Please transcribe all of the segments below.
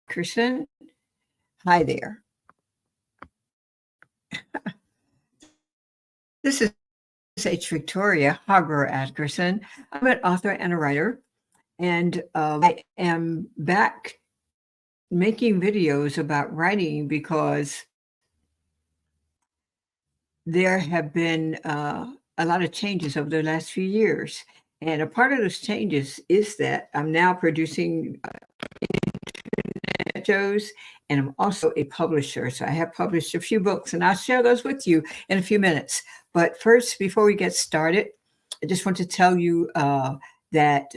Atkerson. Hi there. This is H. Victoria Hargro Atkerson. I'm an author and a writer, and I am back making videos about writing because there have been a lot of changes over the last few years. And a part of those changes is that I'm now producing shows, and I'm also a publisher. So I have published a few books, and I'll share those with you in a few minutes. But first, before we get started, I just want to tell you that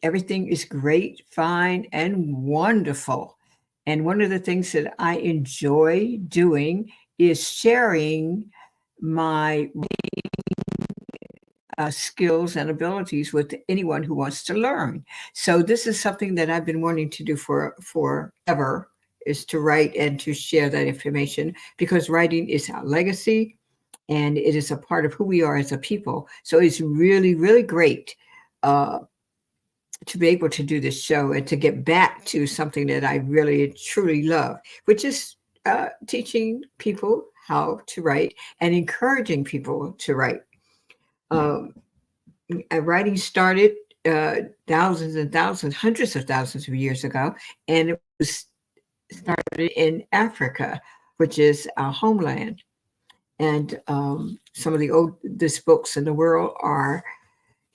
everything is great, fine, and wonderful. And one of the things that I enjoy doing is sharing my skills and abilities with anyone who wants to learn. So this is something that I've been wanting to do for forever, is to write and to share that information, because writing is our legacy and it is a part of who we are as a people. So it's really, really great uh, to be able to do this show and to get back to something that I really truly love, which is teaching people how to write and encouraging people to write. Um, Writing started thousands and thousands, hundreds of thousands of years ago, and it was started in Africa, which is our homeland. And some of the oldest books in the world are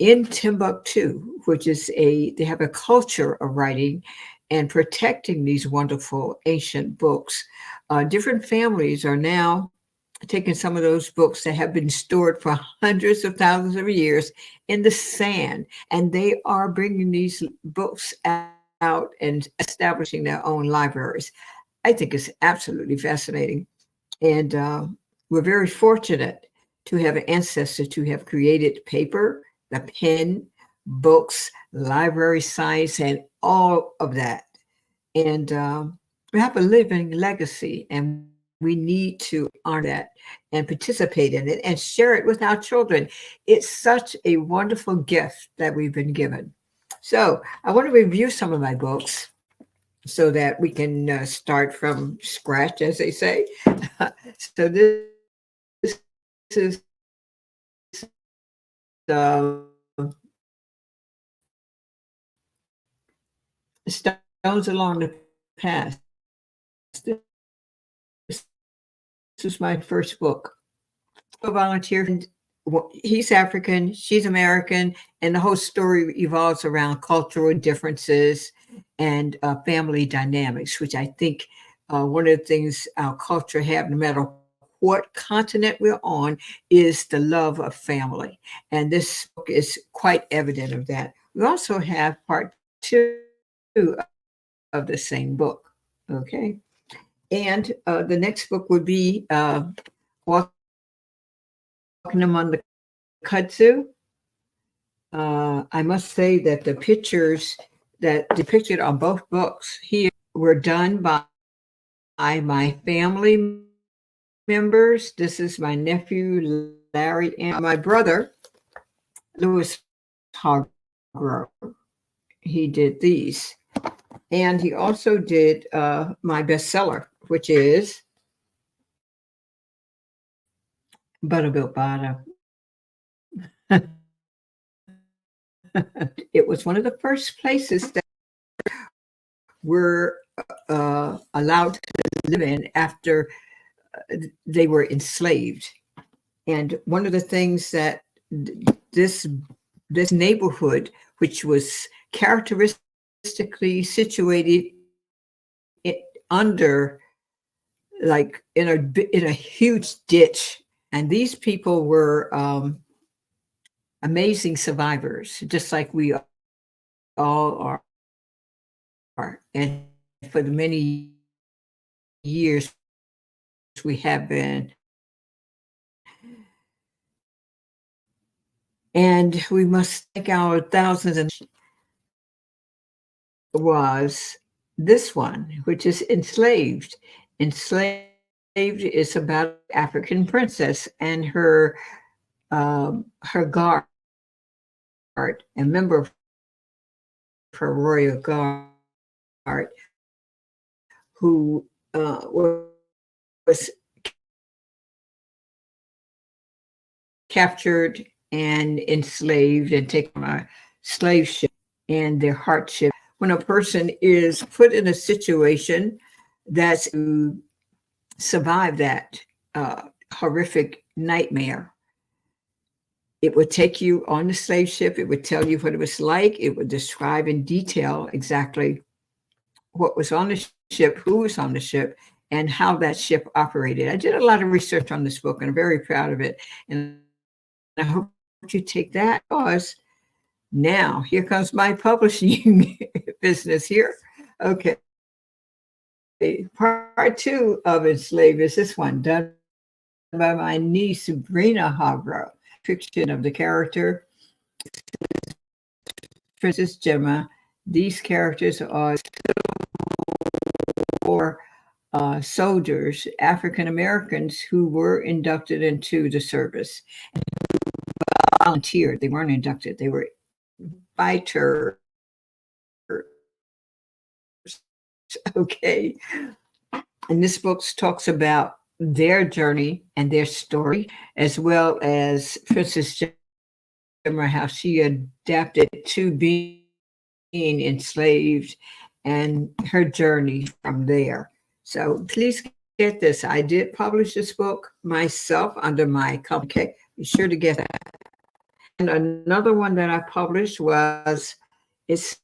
in Timbuktu, which is they have a culture of writing and protecting these wonderful ancient books. Different families are now taking some of those books that have been stored for hundreds of thousands of years in the sand, and they are bringing these books out and establishing their own libraries. I think it's absolutely fascinating. And we're very fortunate to have ancestors who have created paper, the pen, books, library science, and all of that. And we have a living legacy, and we need to honor that and participate in it and share it with our children. It's such a wonderful gift that we've been given. So I want to review some of my books so that we can start from scratch, as they say. So this is uh, Stones Along the Past. This is my first book. A volunteer, and he's African, she's American, and the whole story evolves around cultural differences and family dynamics, which I think one of the things our culture have, no matter what continent we're on, is the love of family. And this book is quite evident of that. We also have part two of the same book. Okay. And the next book would be Walking Among the Kudzu. I must say that the pictures that depicted on both books here were done by my family members. This is my nephew, Larry, and my brother, Louis Hargro. He did these. And he also did my bestseller, which is Buttermilk Butter. It was one of the first places that were allowed to live in after they were enslaved. And one of the things that this neighborhood, which was characteristically situated under, like in a huge ditch, and these people were amazing survivors, just like we all are. And for the many years we have been. And we must thank our thousands and was this one, which is Enslaved. Enslaved is about African princess and her guard, a member of her royal guard, who was captured and enslaved and taken on a slave ship, and their hardship. When a person is put in a situation that's to survive that horrific nightmare, it would take you on the slave ship. It would tell you what it was like. It would describe in detail exactly what was on the ship, who was on the ship, and how that ship operated. I did a lot of research on this book, and I'm very proud of it. And I hope you take that, because now here comes my publishing business here. Okay. Part two of Enslaved is this one, done by my niece, Sabrina Hargro. Fiction of the character, Princess Gemma. These characters are four soldiers, African Americans, who were inducted into the service and volunteered. They weren't inducted, they were by Thurs. Okay. And this book talks about their journey and their story, as well as Princess Gemma, how she adapted to being enslaved and her journey from there. So please get this. I did publish this book myself under my company. Okay, be sure to get that. And another one that I published was It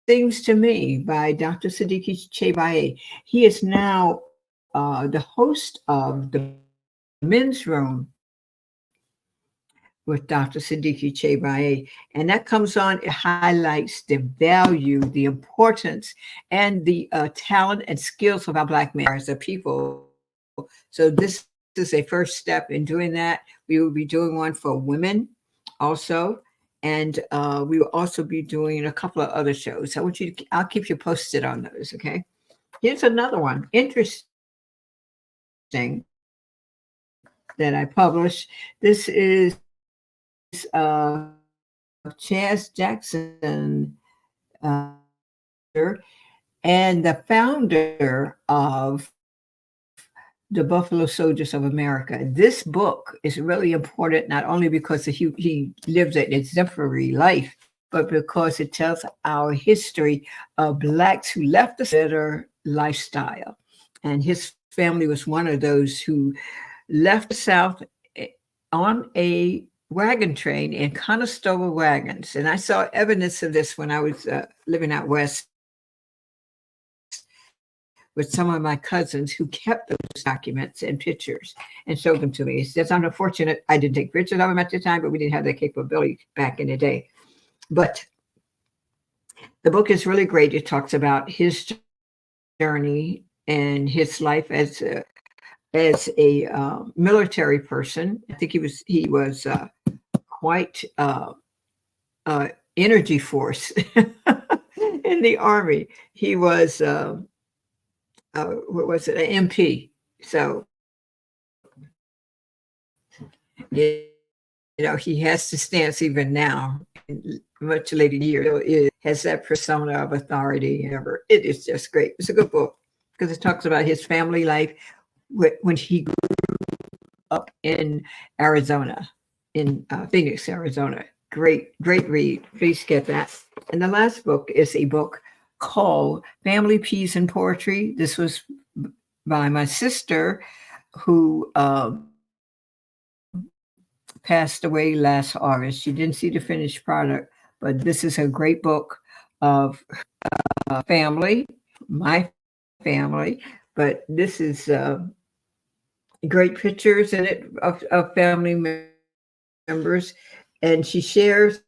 Seems to Me by Dr. Sadiki Che Baye. He is now the host of the Men's Room with Dr. Sadiki Che Baye. And that comes on, it highlights the value, the importance, and the talent and skills of our Black men as a people. So this is a first step in doing that. We will be doing one for women also. And we will also be doing a couple of other shows. I want you to, I'll keep you posted on those, okay? Here's another one, interesting, that I published. This is Chaz Jackson, and the founder of the Buffalo Soldiers of America. This book is really important, not only because he lived an exemplary life, but because it tells our history of Blacks who left the better lifestyle. And his family was one of those who left the South on a wagon train in Conestoga wagons. And I saw evidence of this when I was living out west with some of my cousins who kept those documents and pictures and showed them to me. It's just unfortunate I didn't take pictures of them at the time, but we didn't have that capability back in the day. But the book is really great. It talks about his journey and his life as a military person. I think he was quite energy force in the army. He was what was it, an MP? So you know, he has to stance even now, in much later years. It has that persona of authority. Ever, it is just great. It's a good book because it talks about his family life when he grew up in Arizona, in Phoenix, Arizona. Great read. Please get that. And the last book is a book called Family, Peace, and Poetry. This was by my sister, who passed away last August. She didn't see the finished product, but this is a great book of family, my family. But this is great pictures in it of family members, and she shares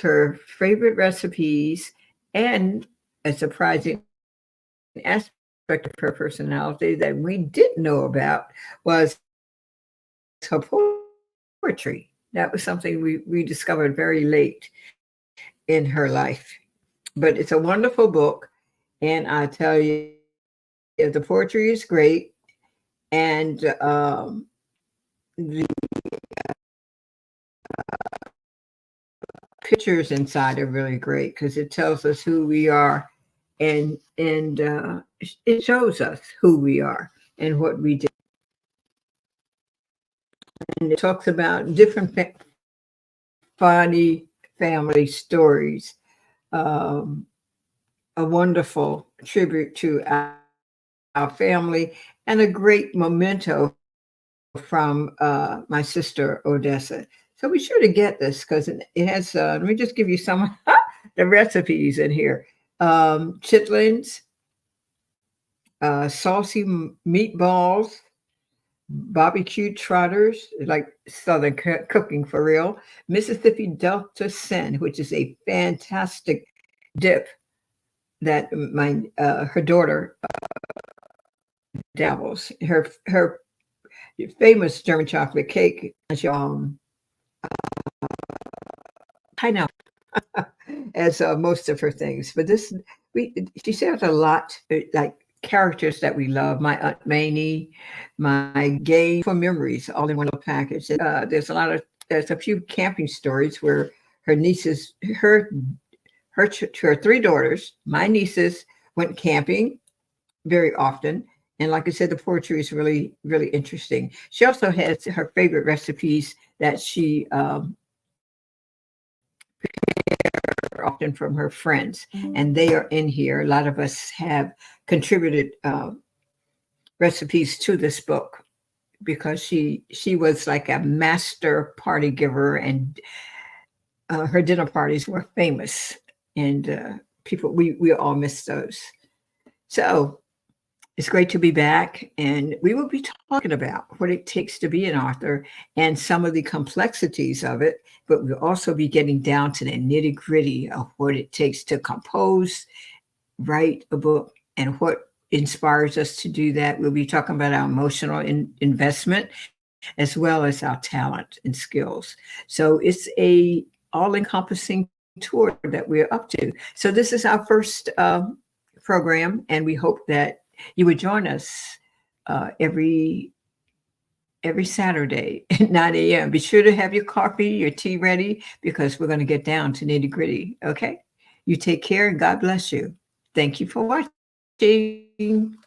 her favorite recipes and a surprising aspect of her personality that we didn't know about was her poetry. That was something we discovered very late in her life. But it's a wonderful book, and I tell you, the poetry is great, and the pictures inside are really great because it tells us who we are and it shows us who we are and what we do. And it talks about different funny family stories. Um, a wonderful tribute to our family and a great memento from my sister Odessa. So be sure to get this because it has. Let me just give you some the recipes in here. Chitlins, saucy meatballs, barbecue trotters, like Southern cooking for real. Mississippi Delta Sin, which is a fantastic dip that my her daughter dabbles. Her famous German chocolate cake, pineapple as most of her things. But this, we she shares a lot, like characters that we love. My Aunt Mamie, my Game for Memories, all in one little package. There's a few camping stories where her nieces, her three daughters, my nieces went camping very often. And like I said, the poetry is really, really interesting. She also has her favorite recipes that she often from her friends, and they are in here. A lot of us have contributed recipes to this book because she was like a master party giver, and her dinner parties were famous, and people we all miss those. So it's great to be back, and we will be talking about what it takes to be an author and some of the complexities of it, but we'll also be getting down to the nitty gritty of what it takes to compose, write a book, and what inspires us to do that. We'll be talking about our emotional investment as well as our talent and skills. So it's a all-encompassing tour that we're up to. So this is our first program, and we hope that you would join us every Saturday at 9 a.m. Be sure to have your coffee, your tea ready because we're going to get down to nitty gritty. Okay. You take care and God bless you. Thank you for watching.